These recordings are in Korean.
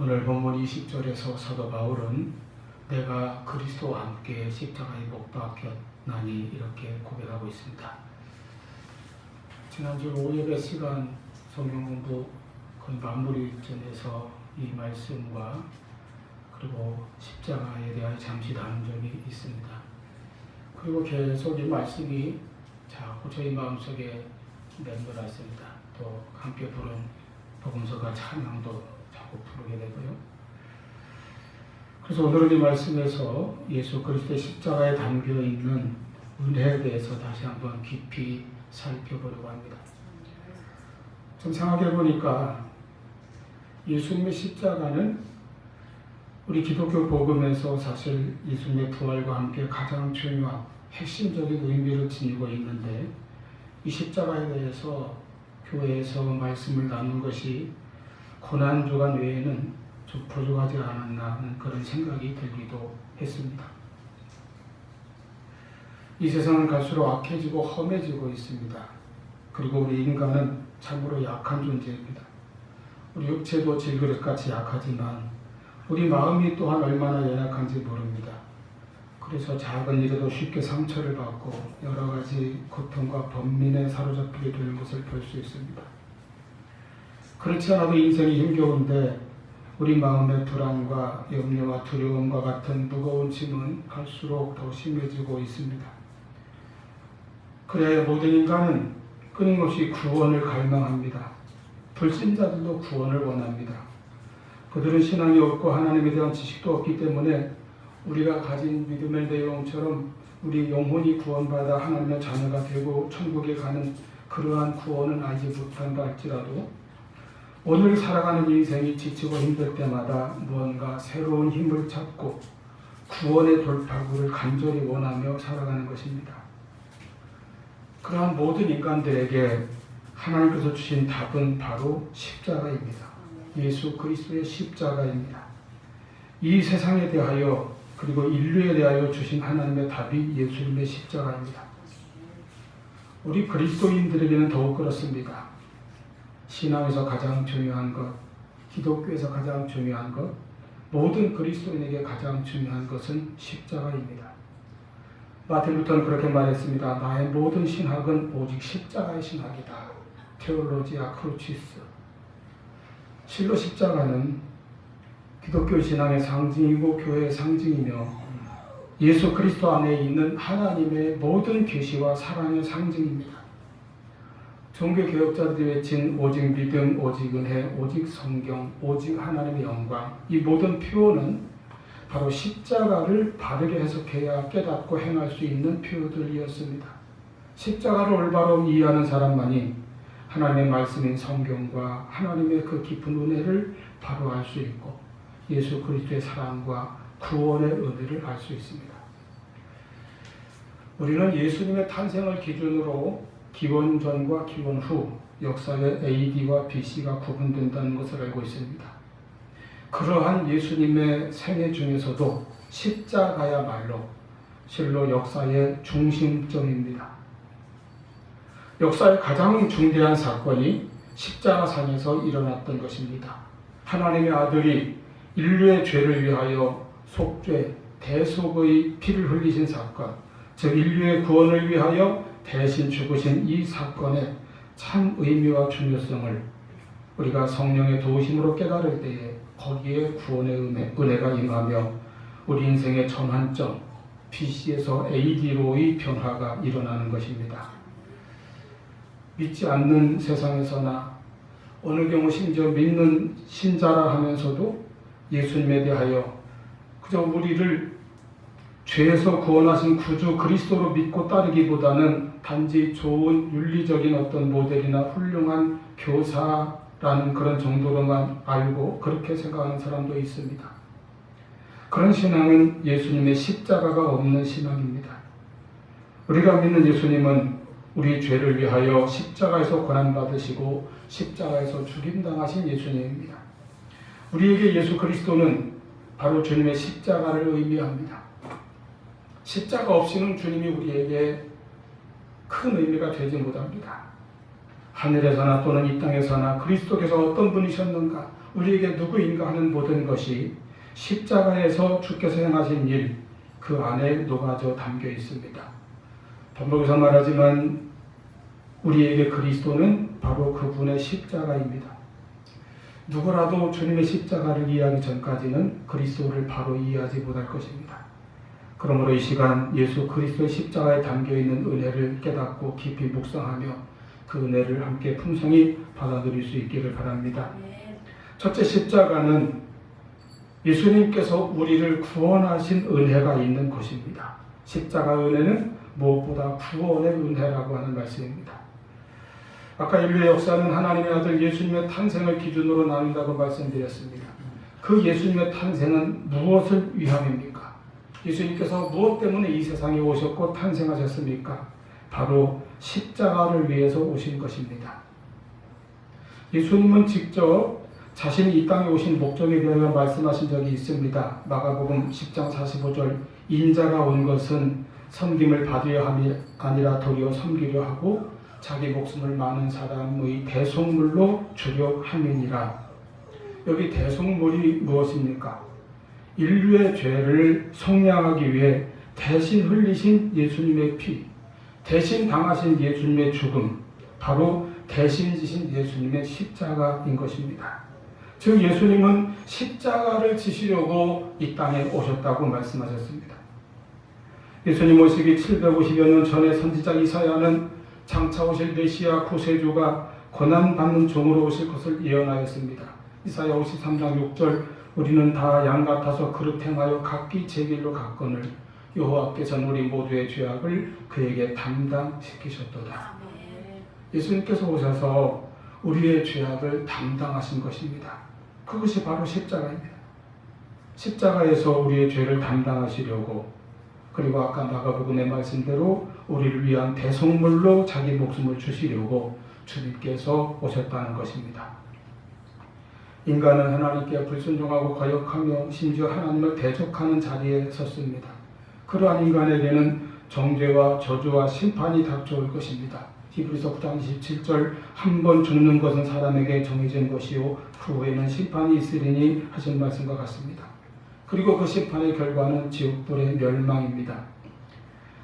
오늘 본문 20절에서 사도 바울은 내가 그리스도와 함께 십자가에 못 박혔나니 이렇게 고백하고 있습니다. 지난주 오후 예배 시간 성경 공부 거의 마무리 전에서 이 말씀과 그리고 십자가에 대하여 잠시 다룬 적이 있습니다. 그리고 계속 이 말씀이 자꾸 저희 마음속에 맴돌았습니다. 또 함께 부른 복음서가 찬양도 자꾸 부르게 되고요. 그래서 오늘은 이 말씀에서 예수 그리스도의 십자가에 담겨있는 은혜에 대해서 다시 한번 깊이 살펴보려고 합니다. 좀 생각해 보니까 예수님의 십자가는 우리 기독교 복음에서 사실 예수님의 부활과 함께 가장 중요한 핵심적인 의미를 지니고 있는데, 이 십자가에 대해서 교회에서 말씀을 나눈 것이 고난주간 외에는 좀 부족하지 않았나 하는 그런 생각이 들기도 했습니다. 이 세상은 갈수록 악해지고 험해지고 있습니다. 그리고 우리 인간은 참으로 약한 존재입니다. 우리 육체도 질그릇같이 약하지만 우리 마음이 또한 얼마나 연약한지 모릅니다. 그래서 작은 일에도 쉽게 상처를 받고 여러 가지 고통과 번민에 사로잡히게 되는 것을 볼 수 있습니다. 그렇지 않아도 인생이 힘겨운데 우리 마음의 불안과 염려와 두려움과 같은 무거운 짐은 갈수록 더 심해지고 있습니다. 그래 모든 인간은 끊임없이 구원을 갈망합니다. 불신자들도 구원을 원합니다. 그들은 신앙이 없고 하나님에 대한 지식도 없기 때문에 우리가 가진 믿음의 내용처럼 우리 영혼이 구원받아 하나님의 자녀가 되고 천국에 가는 그러한 구원은 알지 못한다 할지라도 오늘 살아가는 인생이 지치고 힘들 때마다 무언가 새로운 힘을 찾고 구원의 돌파구를 간절히 원하며 살아가는 것입니다. 그러한 모든 인간들에게 하나님께서 주신 답은 바로 십자가입니다. 예수 그리스도의 십자가입니다. 이 세상에 대하여 그리고 인류에 대하여 주신 하나님의 답이 예수님의 십자가입니다. 우리 그리스도인들에게는 더욱 그렇습니다. 신앙에서 가장 중요한 것, 기독교에서 가장 중요한 것, 모든 그리스도인에게 가장 중요한 것은 십자가입니다. 마틴 루터는 그렇게 말했습니다. 나의 모든 신학은 오직 십자가의 신학이다. 테올로지아 크루치스. 실로 십자가는 기독교 신앙의 상징이고 교회의 상징이며 예수 그리스도 안에 있는 하나님의 모든 계시와 사랑의 상징입니다. 종교개혁자들이 외친 오직 믿음, 오직 은혜, 오직 성경, 오직 하나님의 영광, 이 모든 표현은 바로 십자가를 바르게 해석해야 깨닫고 행할 수 있는 표현들이었습니다. 십자가를 올바로 이해하는 사람만이 하나님의 말씀인 성경과 하나님의 그 깊은 은혜를 바로 알 수 있고 예수 그리스도의 사랑과 구원의 은혜를 알 수 있습니다. 우리는 예수님의 탄생을 기준으로 기원 전과 기원 후 역사의 AD와 BC가 구분된다는 것을 알고 있습니다. 그러한 예수님의 생애 중에서도 십자가야말로 실로 역사의 중심점입니다. 역사의 가장 중대한 사건이 십자가상에서 일어났던 것입니다. 하나님의 아들이 인류의 죄를 위하여 속죄, 대속의 피를 흘리신 사건, 즉 인류의 구원을 위하여 대신 죽으신 이 사건의 참 의미와 중요성을 우리가 성령의 도우심으로 깨달을 때에 거기에 구원의 은혜가 임하며 우리 인생의 전환점, BC에서 AD로의 변화가 일어나는 것입니다. 믿지 않는 세상에서나 어느 경우 심지어 믿는 신자라 하면서도 예수님에 대하여 그저 우리를 죄에서 구원하신 구주 그리스도로 믿고 따르기보다는 단지 좋은 윤리적인 어떤 모델이나 훌륭한 교사라는 그런 정도로만 알고 그렇게 생각하는 사람도 있습니다. 그런 신앙은 예수님의 십자가가 없는 신앙입니다. 우리가 믿는 예수님은 우리 죄를 위하여 십자가에서 고난받으시고 십자가에서 죽임당하신 예수님입니다. 우리에게 예수 그리스도는 바로 주님의 십자가를 의미합니다. 십자가 없이는 주님이 우리에게 큰 의미가 되지 못합니다. 하늘에서나 또는 이 땅에서나 그리스도께서 어떤 분이셨는가, 우리에게 누구인가 하는 모든 것이 십자가에서 주께서 행하신 일, 그 안에 녹아져 담겨 있습니다. 반복해서 말하지만 우리에게 그리스도는 바로 그분의 십자가입니다. 누구라도 주님의 십자가를 이해하기 전까지는 그리스도를 바로 이해하지 못할 것입니다. 그러므로 이 시간 예수 그리스도의 십자가에 담겨있는 은혜를 깨닫고 깊이 묵상하며 그 은혜를 함께 풍성히 받아들일 수 있기를 바랍니다. 첫째, 십자가는 예수님께서 우리를 구원하신 은혜가 있는 것입니다. 십자가 은혜는 무엇보다 구원의 은혜라고 하는 말씀입니다. 아까 인류의 역사는 하나님의 아들 예수님의 탄생을 기준으로 나눈다고 말씀드렸습니다. 그 예수님의 탄생은 무엇을 위함입니까? 예수님께서 무엇 때문에 이 세상에 오셨고 탄생하셨습니까? 바로 십자가를 위해서 오신 것입니다. 예수님은 직접 자신이 이 땅에 오신 목적에 대하여 말씀하신 적이 있습니다. 마가복음 10장 45절, 인자가 온 것은 섬김을 받으려 함이 아니라 도리어 섬기려 하고 자기 목숨을 많은 사람의 대속물로 주려 함이니라. 여기 대속물이 무엇입니까? 인류의 죄를 속량하기 위해 대신 흘리신 예수님의 피, 대신 당하신 예수님의 죽음, 바로 대신 지신 예수님의 십자가인 것입니다. 즉 예수님은 십자가를 지시려고 이 땅에 오셨다고 말씀하셨습니다. 예수님 오시기 750여 년 전에 선지자 이사야는 장차 오실 메시아 구세주가 고난받는 종으로 오실 것을 예언하였습니다. 이사야 53장 6절, 우리는 다 양 같아서 그릇 행하여 각기 제 길로 갔거늘 여호와께서는 우리 모두의 죄악을 그에게 담당시키셨도다. 예수님께서 오셔서 우리의 죄악을 담당하신 것입니다. 그것이 바로 십자가입니다. 십자가에서 우리의 죄를 담당하시려고, 그리고 아까 마가복음의 말씀대로 우리를 위한 대속물로 자기 목숨을 주시려고 주님께서 오셨다는 것입니다. 인간은 하나님께 불순종하고 거역하며 심지어 하나님을 대적하는 자리에 섰습니다. 그러한 인간에게는 정죄와 저주와 심판이 닥쳐올 것입니다. 히브리서 9장 27절, 한 번 죽는 것은 사람에게 정해진 것이요 후에는 심판이 있으리니 하신 말씀과 같습니다. 그리고 그 심판의 결과는 지옥불의 멸망입니다.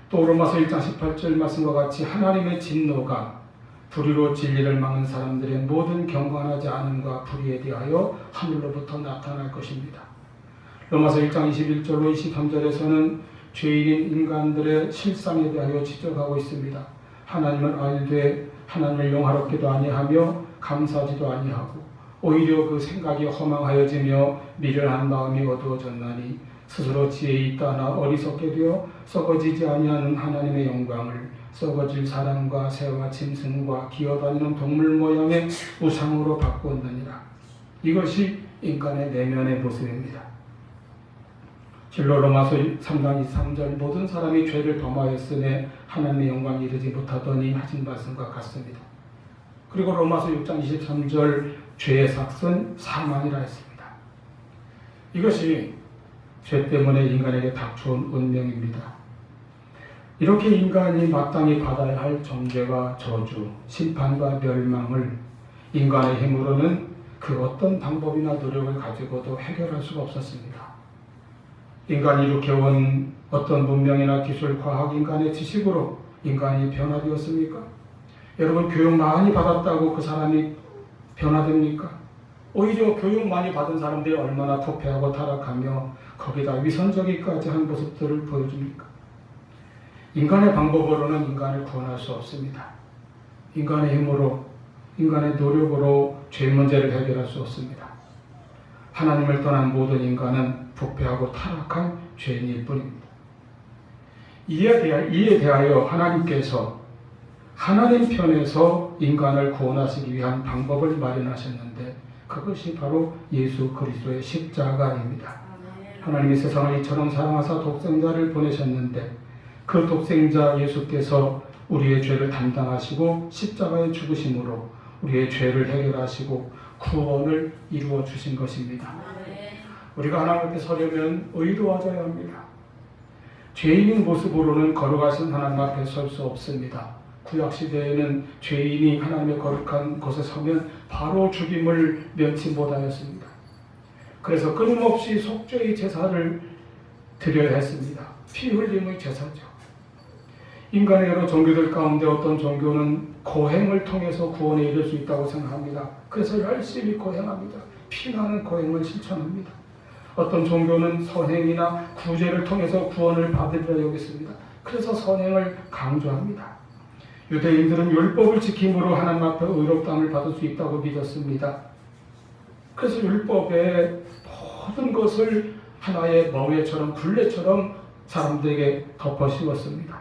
또 로마서 1장 18절 말씀과 같이 하나님의 진노가 불의로 진리를 막는 사람들의 모든 경건하지 않음과 불의에 대하여 하늘로부터 나타날 것입니다. 로마서 1장 21절로 23절에서는 죄인인 인간들의 실상에 대하여 지적하고 있습니다. 하나님을 알되 하나님을 영화롭게도 아니하며 감사하지도 아니하고 오히려 그 생각이 허망하여지며 미련한 마음이 어두워졌나니 스스로 지혜 있다나 어리석게 되어 썩어지지 아니하는 하나님의 영광을 썩어질 사람과 새와 짐승과 기어다니는 동물 모양의 우상으로 바꾸었느니라. 이것이 인간의 내면의 모습입니다. 실로 로마서 3장 23절, 모든 사람이 죄를 범하였으며 하나님의 영광에 이르지 못하더니 하신 말씀과 같습니다. 그리고 로마서 6장 23절, 죄의 삭은 사망이라 했습니다. 이것이 죄 때문에 인간에게 닥쳐온 운명입니다. 이렇게 인간이 마땅히 받아야 할 정죄와 저주, 심판과 멸망을 인간의 힘으로는 그 어떤 방법이나 노력을 가지고도 해결할 수가 없었습니다. 인간이 일으켜온 어떤 문명이나 기술, 과학, 인간의 지식으로 인간이 변화되었습니까? 여러분, 교육 많이 받았다고 그 사람이 변화됩니까? 오히려 교육 많이 받은 사람들이 얼마나 부패하고 타락하며 거기다 위선적이까지 한 모습들을 보여줍니까? 인간의 방법으로는 인간을 구원할 수 없습니다. 인간의 힘으로, 인간의 노력으로 죄 문제를 해결할 수 없습니다. 하나님을 떠난 모든 인간은 부패하고 타락한 죄인일 뿐입니다. 이에 대하여 하나님께서 하나님 편에서 인간을 구원하시기 위한 방법을 마련하셨는데 그것이 바로 예수 그리스도의 십자가입니다. 하나님이 세상을 이처럼 사랑하사 독생자를 보내셨는데 그 독생자 예수께서 우리의 죄를 담당하시고 십자가에 죽으심으로 우리의 죄를 해결하시고 구원을 이루어 주신 것입니다. 우리가 하나님 앞에 서려면 의로워져야 합니다. 죄인인 모습으로는 거룩하신 하나님 앞에 설 수 없습니다. 구약시대에는 죄인이 하나님의 거룩한 곳에 서면 바로 죽임을 면치 못하였습니다. 그래서 끊임없이 속죄의 제사를 드려야 했습니다. 피 흘림의 제사죠. 인간의 여러 종교들 가운데 어떤 종교는 고행을 통해서 구원에 이를 수 있다고 생각합니다. 그래서 열심히 고행합니다. 피나는 고행을 실천합니다. 어떤 종교는 선행이나 구제를 통해서 구원을 받으리라 여겼습니다. 그래서 선행을 강조합니다. 유대인들은 율법을 지킴으로 하나님 앞에 의롭다함을 받을 수 있다고 믿었습니다. 그래서 율법의 모든 것을 하나의 멍에처럼 굴레처럼 사람들에게 덮어 씌웠습니다.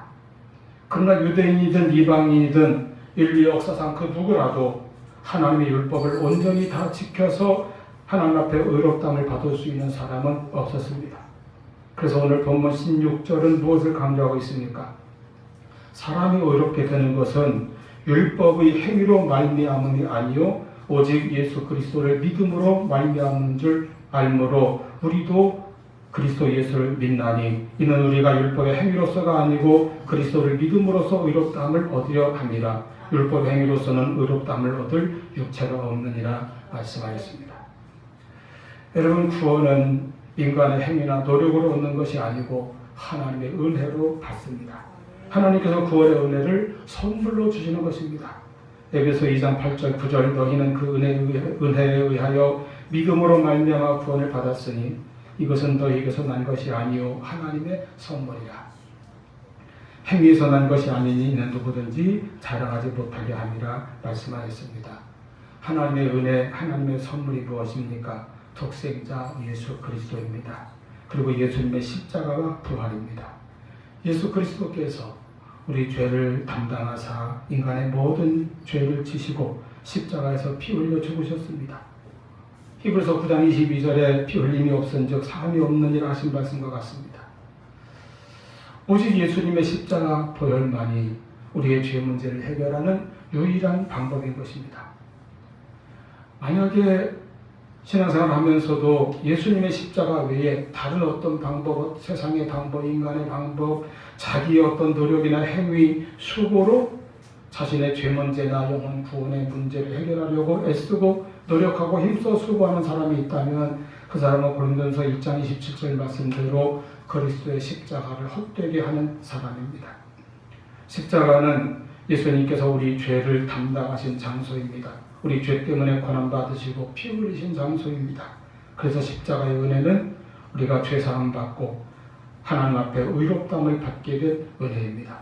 그러나 유대인이든 이방인이든 인류 역사상 그 누구라도 하나님의 율법을 온전히 다 지켜서 하나님 앞에 의롭다함을 받을 수 있는 사람은 없었습니다. 그래서 오늘 본문 16절은 무엇을 강조하고 있습니까? 사람이 의롭게 되는 것은 율법의 행위로 말미암음이 아니요 오직 예수 그리스도를 믿음으로 말미암는 줄 알므로 우리도 그리스도 예수를 믿나니 이는 우리가 율법의 행위로서가 아니고 그리스도를 믿음으로써 의롭다함을 얻으려 함이라. 율법의 행위로서는 의롭다함을 얻을 육체가 없느니라 말씀하였습니다. 여러분, 구원은 인간의 행위나 노력으로 얻는 것이 아니고 하나님의 은혜로 받습니다. 하나님께서 구원의 은혜를 선물로 주시는 것입니다. 에베소 2장 8절 9절 너희는 그 은혜에 의하여 믿음으로 말미암아 구원을 받았으니 이것은 너희에게서 난 것이 아니요 하나님의 선물이라. 행위에서 난 것이 아니니 이는 누구든지 자랑하지 못하게 함이라 말씀하였습니다. 하나님의 은혜, 하나님의 선물이 무엇입니까? 독생자 예수 그리스도입니다. 그리고 예수님의 십자가와 부활입니다. 예수 그리스도께서 우리 죄를 담당하사 인간의 모든 죄를 지시고 십자가에서 피 흘려 죽으셨습니다. 히브리서 9장 22절에 피 흘림이 없은즉 사함이 없느니라 하신 말씀과 같습니다. 오직 예수님의 십자가 보혈만이 우리의 죄 문제를 해결하는 유일한 방법인 것입니다. 만약에 신앙생활을 하면서도 예수님의 십자가 외에 다른 어떤 방법, 세상의 방법, 인간의 방법, 자기의 어떤 노력이나 행위, 수고로 자신의 죄 문제나 영혼 구원의 문제를 해결하려고 애쓰고 노력하고 힘써 수고하는 사람이 있다면 그 사람은 고린도전서 1장 27절 말씀대로 그리스도의 십자가를 헛되게 하는 사람입니다. 십자가는 예수님께서 우리 죄를 담당하신 장소입니다. 우리 죄 때문에 고난받으시고 피 흘리신 장소입니다. 그래서 십자가의 은혜는 우리가 죄사함 받고 하나님 앞에 의롭다함을 받게 된 은혜입니다.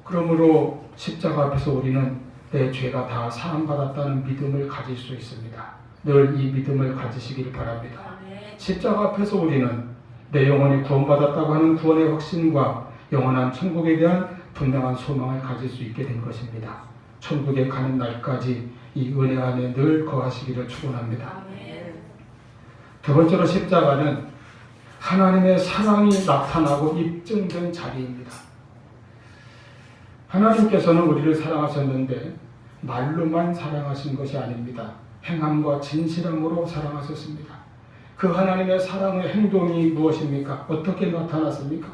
그러므로 십자가 앞에서 우리는 내 죄가 다 사함받았다는 믿음을 가질 수 있습니다. 늘 이 믿음을 가지시길 바랍니다. 십자가 앞에서 우리는 내 영혼이 구원받았다고 하는 구원의 확신과 영원한 천국에 대한 분명한 소망을 가질 수 있게 된 것입니다. 천국에 가는 날까지 이 은혜 안에 늘 거하시기를 축원합니다. 두 번째로 십자가는 하나님의 사랑이 나타나고 입증된 자리입니다. 하나님께서는 우리를 사랑하셨는데 말로만 사랑하신 것이 아닙니다. 행함과 진실함으로 사랑하셨습니다. 그 하나님의 사랑의 행동이 무엇입니까? 어떻게 나타났습니까?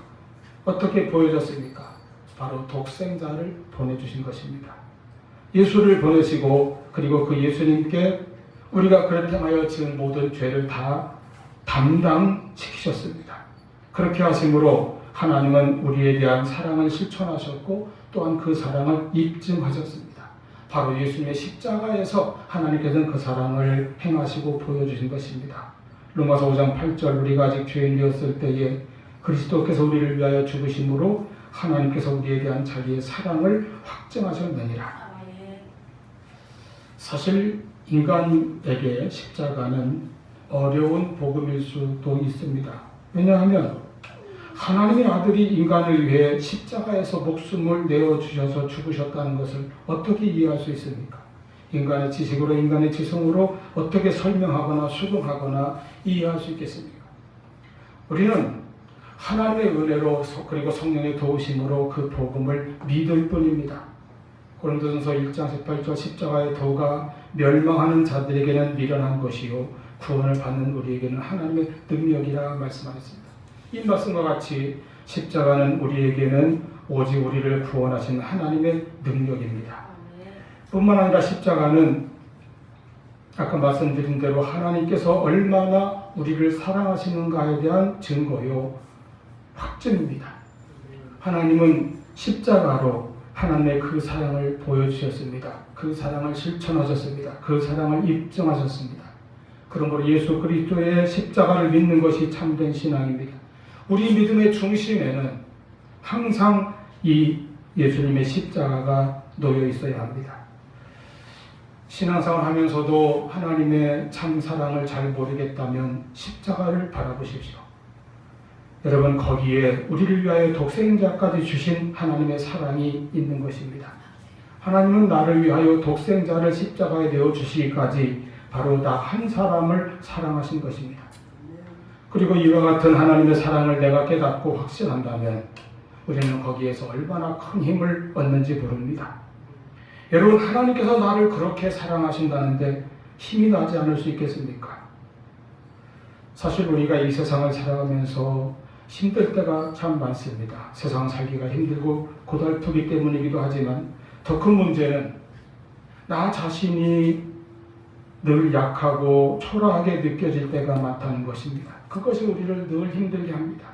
어떻게 보여졌습니까? 바로 독생자를 보내주신 것입니다. 예수를 보내시고 그리고 그 예수님께 우리가 그렇게 하여 지은 모든 죄를 다 담당시키셨습니다. 그렇게 하심으로 하나님은 우리에 대한 사랑을 실천하셨고 또한 그 사랑을 입증하셨습니다. 바로 예수님의 십자가에서 하나님께서는 그 사랑을 행하시고 보여주신 것입니다. 로마서 5장 8절 우리가 아직 죄인이었을 때에 그리스도께서 우리를 위하여 죽으심으로 하나님께서 우리에 대한 자기의 사랑을 확증하셨느니라. 사실 인간에게 십자가는 어려운 복음일 수도 있습니다. 왜냐하면 하나님의 아들이 인간을 위해 십자가에서 목숨을 내어주셔서 죽으셨다는 것을 어떻게 이해할 수 있습니까? 인간의 지식으로, 인간의 지성으로 어떻게 설명하거나 수긍하거나 이해할 수 있겠습니까? 우리는 하나님의 은혜로 그리고 성령의 도우심으로 그 복음을 믿을 뿐입니다. 고린도전서 1장 18절 십자가의 도가 멸망하는 자들에게는 미련한 것이요 구원을 받는 우리에게는 하나님의 능력이라 말씀하셨습니다. 이 말씀과 같이 십자가는 우리에게는 오직 우리를 구원하신 하나님의 능력입니다. 뿐만 아니라 십자가는 아까 말씀드린 대로 하나님께서 얼마나 우리를 사랑하시는가에 대한 증거요, 확증입니다. 하나님은 십자가로 하나님의 그 사랑을 보여주셨습니다. 그 사랑을 실천하셨습니다. 그 사랑을 입증하셨습니다. 그러므로 예수 그리스도의 십자가를 믿는 것이 참된 신앙입니다. 우리 믿음의 중심에는 항상 이 예수님의 십자가가 놓여 있어야 합니다. 신앙생활 하면서도 하나님의 참 사랑을 잘 모르겠다면 십자가를 바라보십시오. 여러분, 거기에 우리를 위하여 독생자까지 주신 하나님의 사랑이 있는 것입니다. 하나님은 나를 위하여 독생자를 십자가에 내어 주시기까지 바로 나 한 사람을 사랑하신 것입니다. 그리고 이와 같은 하나님의 사랑을 내가 깨닫고 확신한다면 우리는 거기에서 얼마나 큰 힘을 얻는지 모릅니다. 여러분, 하나님께서 나를 그렇게 사랑하신다는데 힘이 나지 않을 수 있겠습니까? 사실 우리가 이 세상을 살아가면서 힘들 때가 참 많습니다. 세상 살기가 힘들고 고달프기 때문이기도 하지만 더 큰 문제는 나 자신이 늘 약하고 초라하게 느껴질 때가 많다는 것입니다. 그것이 우리를 늘 힘들게 합니다.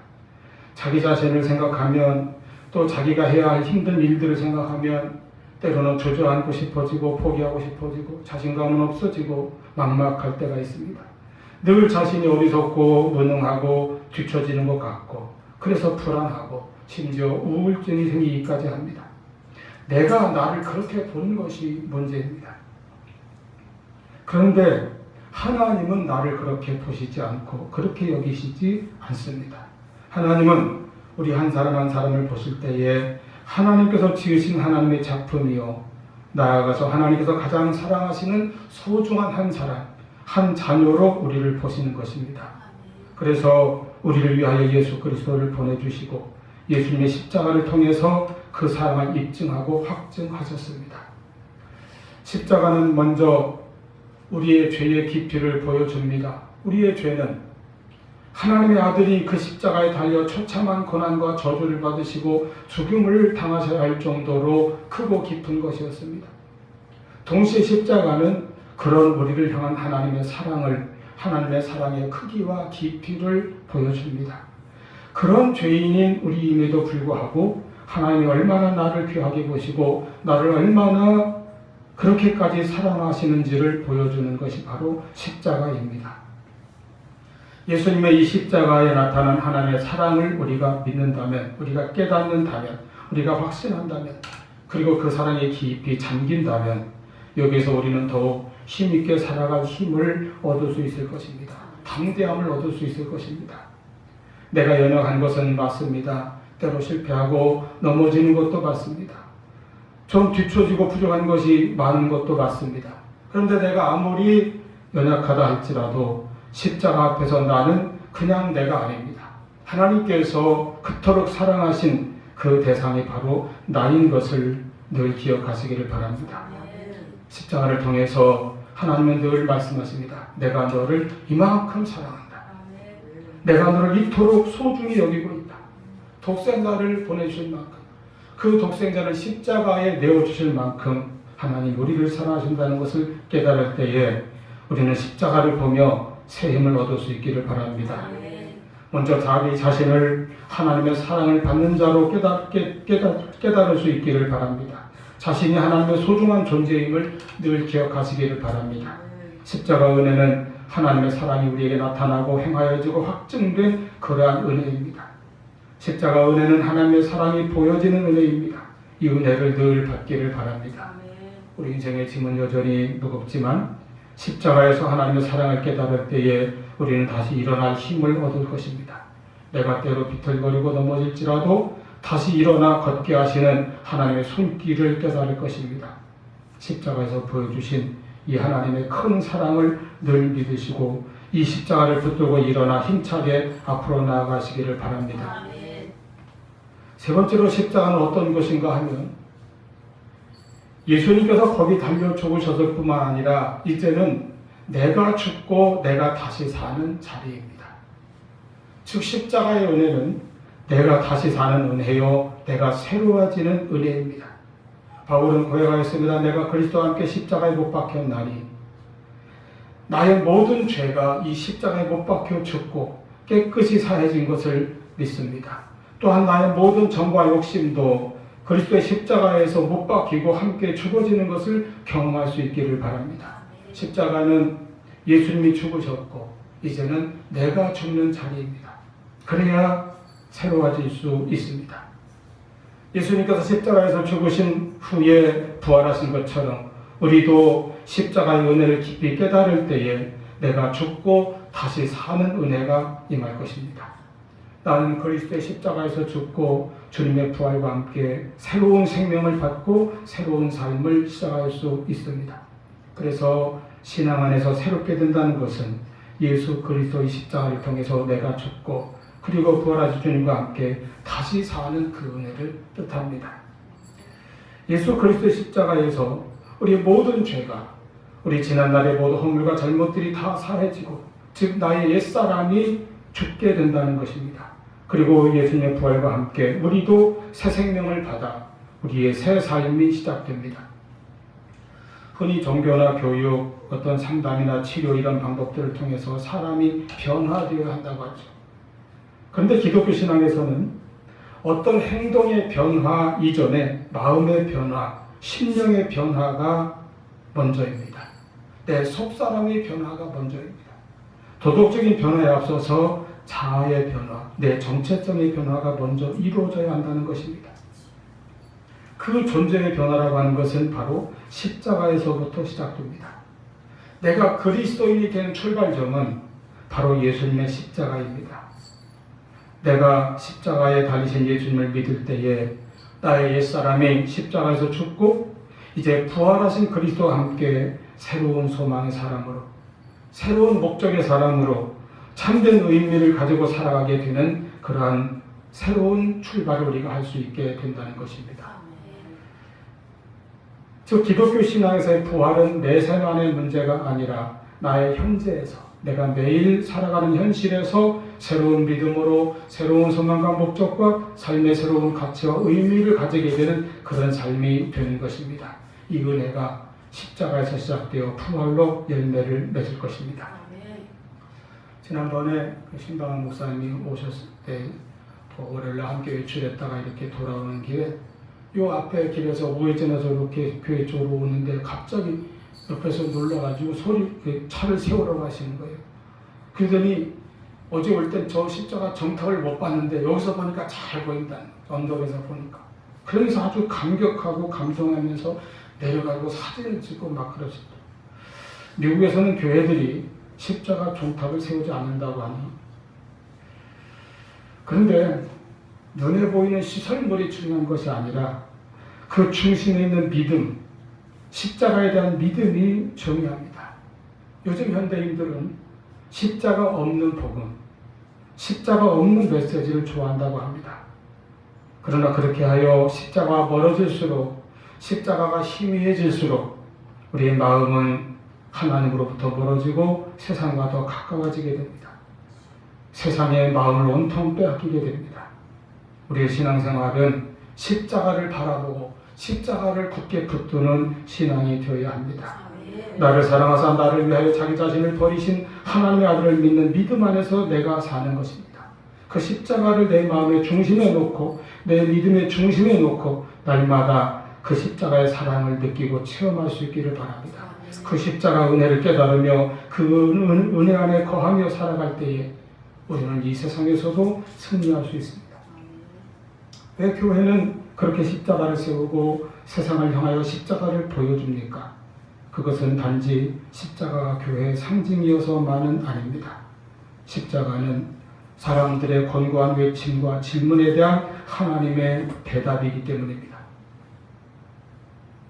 자기 자신을 생각하면, 또 자기가 해야 할 힘든 일들을 생각하면 때로는 주저앉고 싶어지고 포기하고 싶어지고 자신감은 없어지고 막막할 때가 있습니다. 늘 자신이 어리석고 무능하고 뒤처지는 것 같고, 그래서 불안하고 심지어 우울증이 생기기까지 합니다. 내가 나를 그렇게 보는 것이 문제입니다. 그런데 하나님은 나를 그렇게 보시지 않고 그렇게 여기시지 않습니다. 하나님은 우리 한 사람 한 사람을 보실 때에 하나님께서 지으신 하나님의 작품이요, 나아가서 하나님께서 가장 사랑하시는 소중한 한 사람, 한 자녀로 우리를 보시는 것입니다. 그래서 우리를 위하여 예수 그리스도를 보내주시고 예수님의 십자가를 통해서 그 사랑을 입증하고 확증하셨습니다. 십자가는 먼저 우리의 죄의 깊이를 보여줍니다. 우리의 죄는 하나님의 아들이 그 십자가에 달려 처참한 고난과 저주를 받으시고 죽음을 당하셔야 할 정도로 크고 깊은 것이었습니다. 동시에 십자가는 그런 우리를 향한 하나님의 사랑을, 하나님의 사랑의 크기와 깊이를 보여줍니다. 그런 죄인인 우리임에도 불구하고 하나님이 얼마나 나를 귀하게 보시고 나를 얼마나 그렇게까지 사랑하시는지를 보여주는 것이 바로 십자가입니다. 예수님의 이 십자가에 나타난 하나님의 사랑을 우리가 믿는다면, 우리가 깨닫는다면, 우리가 확신한다면, 그리고 그 사랑에 깊이 잠긴다면 여기서 우리는 더욱 힘있게 살아갈 힘을 얻을 수 있을 것입니다. 담대함을 얻을 수 있을 것입니다. 내가 연약한 것은 맞습니다. 때로 실패하고 넘어지는 것도 맞습니다. 좀 뒤처지고 부족한 것이 많은 것도 맞습니다. 그런데 내가 아무리 연약하다 할지라도 십자가 앞에서 나는 그냥 내가 아닙니다. 하나님께서 그토록 사랑하신 그 대상이 바로 나인 것을 늘 기억하시기를 바랍니다. 십자가를 통해서 하나님은 늘 말씀하십니다. 내가 너를 이만큼 사랑한다. 내가 너를 이토록 소중히 여기고 있다. 독생자를 보내주실 만큼, 그 독생자를 십자가에 내어주실 만큼 하나님 우리를 사랑하신다는 것을 깨달을 때에 우리는 십자가를 보며 새 힘을 얻을 수 있기를 바랍니다. 먼저 자기 자신을 하나님의 사랑을 받는 자로 깨달을 수 있기를 바랍니다. 자신이 하나님의 소중한 존재임을 늘 기억하시기를 바랍니다. 십자가 은혜는 하나님의 사랑이 우리에게 나타나고 행하여지고 확증된 그러한 은혜입니다. 십자가 은혜는 하나님의 사랑이 보여지는 은혜입니다. 이 은혜를 늘 받기를 바랍니다. 우리 인생의 짐은 여전히 무겁지만 십자가에서 하나님의 사랑을 깨달을 때에 우리는 다시 일어날 힘을 얻을 것입니다. 내가 때로 비틀거리고 넘어질지라도 다시 일어나 걷게 하시는 하나님의 손길을 깨달을 것입니다. 십자가에서 보여주신 이 하나님의 큰 사랑을 늘 믿으시고 이 십자가를 붙들고 일어나 힘차게 앞으로 나아가시기를 바랍니다. 세 번째로 십자가는 어떤 것인가 하면 예수님께서 거기 달려 죽으셨을 뿐만 아니라 이제는 내가 죽고 내가 다시 사는 자리입니다. 즉 십자가의 은혜는 내가 다시 사는 은혜요, 내가 새로워지는 은혜입니다. 바울은 고백하였습니다. 내가 그리스도와 함께 십자가에 못 박혔나니 나의 모든 죄가 이 십자가에 못 박혀 죽고 깨끗이 사해진 것을 믿습니다. 또한 나의 모든 정과 욕심도 그리스도의 십자가에서 못 박히고 함께 죽어지는 것을 경험할 수 있기를 바랍니다. 십자가는 예수님이 죽으셨고 이제는 내가 죽는 자리입니다. 그래야 새로워질 수 있습니다. 예수님께서 십자가에서 죽으신 후에 부활하신 것처럼 우리도 십자가의 은혜를 깊이 깨달을 때에 내가 죽고 다시 사는 은혜가 임할 것입니다. 나는 그리스도의 십자가에서 죽고 주님의 부활과 함께 새로운 생명을 받고 새로운 삶을 시작할 수 있습니다. 그래서 신앙 안에서 새롭게 된다는 것은 예수 그리스도의 십자가를 통해서 내가 죽고 그리고 부활하신 주님과 함께 다시 사는 그 은혜를 뜻합니다. 예수 그리스도의 십자가에서 우리 모든 죄가, 우리 지난날의 모든 허물과 잘못들이 다 사해지고 즉 나의 옛사람이 죽게 된다는 것입니다. 그리고 예수님의 부활과 함께 우리도 새 생명을 받아 우리의 새 삶이 시작됩니다. 흔히 종교나 교육, 어떤 상담이나 치료 이런 방법들을 통해서 사람이 변화되어야 한다고 하죠. 그런데 기독교 신앙에서는 어떤 행동의 변화 이전에 마음의 변화, 심령의 변화가 먼저입니다. 내 속사람의 변화가 먼저입니다. 도덕적인 변화에 앞서서 자아의 변화, 내 정체성의 변화가 먼저 이루어져야 한다는 것입니다. 그 존재의 변화라고 하는 것은 바로 십자가에서부터 시작됩니다. 내가 그리스도인이 되는 출발점은 바로 예수님의 십자가입니다. 내가 십자가에 달리신 예수님을 믿을 때에 나의 옛사람이 십자가에서 죽고 이제 부활하신 그리스도와 함께 새로운 소망의 사람으로, 새로운 목적의 사람으로 참된 의미를 가지고 살아가게 되는 그러한 새로운 출발을 우리가 할 수 있게 된다는 것입니다. 즉 기독교 신앙에서의 부활은 내 생활의 문제가 아니라 나의 현재에서, 내가 매일 살아가는 현실에서 새로운 믿음으로 새로운 소망과 목적과 삶의 새로운 가치와 의미를 가지게 되는 그런 삶이 되는 것입니다. 이 은혜가 십자가에서 시작되어 부활로 열매를 맺을 것입니다. 지난번에 신방한 목사님이 오셨을 때 월요일날 함께 외출했다가 이렇게 돌아오는 길에 요 앞에 길에서 우회전해서 이렇게 교회 쪽으로 오는데 갑자기 옆에서 놀라가지고 차를 세우러 가시는 거예요. 그러더니 어제 올 땐 저 십자가 정탑을 못 봤는데 여기서 보니까 잘 보인다. 언덕에서 보니까. 그러면서 아주 감격하고 감동하면서 내려가고 사진을 찍고 막 그러시더라고요. 미국에서는 교회들이 십자가 종탑을 세우지 않는다고 하니. 그런데 눈에 보이는 시설물이 중요한 것이 아니라 그 중심에 있는 믿음, 십자가에 대한 믿음이 중요합니다. 요즘 현대인들은 십자가 없는 복음, 십자가 없는 메시지를 좋아한다고 합니다. 그러나 그렇게 하여 십자가가 멀어질수록, 십자가가 희미해질수록 우리의 마음은 하나님으로부터 멀어지고 세상과 더 가까워지게 됩니다. 세상의 마음을 온통 빼앗기게 됩니다. 우리의 신앙생활은 십자가를 바라보고 십자가를 굳게 붙드는 신앙이 되어야 합니다. 나를 사랑하사 나를 위하여 자기 자신을 버리신 하나님의 아들을 믿는 믿음 안에서 내가 사는 것입니다. 그 십자가를 내 마음의 중심에 놓고 내 믿음의 중심에 놓고 날마다 그 십자가의 사랑을 느끼고 체험할 수 있기를 바랍니다. 그 십자가 은혜를 깨달으며 그 은혜 안에 거하며 살아갈 때에 우리는 이 세상에서도 승리할 수 있습니다. 왜 교회는 그렇게 십자가를 세우고 세상을 향하여 십자가를 보여줍니까? 그것은 단지 십자가가 교회의 상징이어서만은 아닙니다. 십자가는 사람들의 권고한 외침과 질문에 대한 하나님의 대답이기 때문입니다.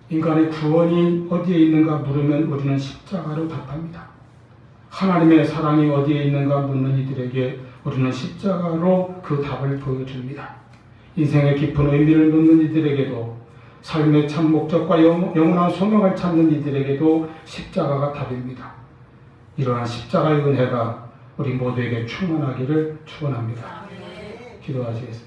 인간의 구원이 어디에 있는가 물으면 우리는 십자가로 답합니다. 하나님의 사랑이 어디에 있는가 묻는 이들에게 우리는 십자가로 그 답을 보여줍니다. 인생의 깊은 의미를 묻는 이들에게도, 삶의 참 목적과 영원한 소명을 찾는 이들에게도 십자가가 답입니다. 이러한 십자가의 은혜가 우리 모두에게 충만하기를 축원합니다. 기도하시겠습니다.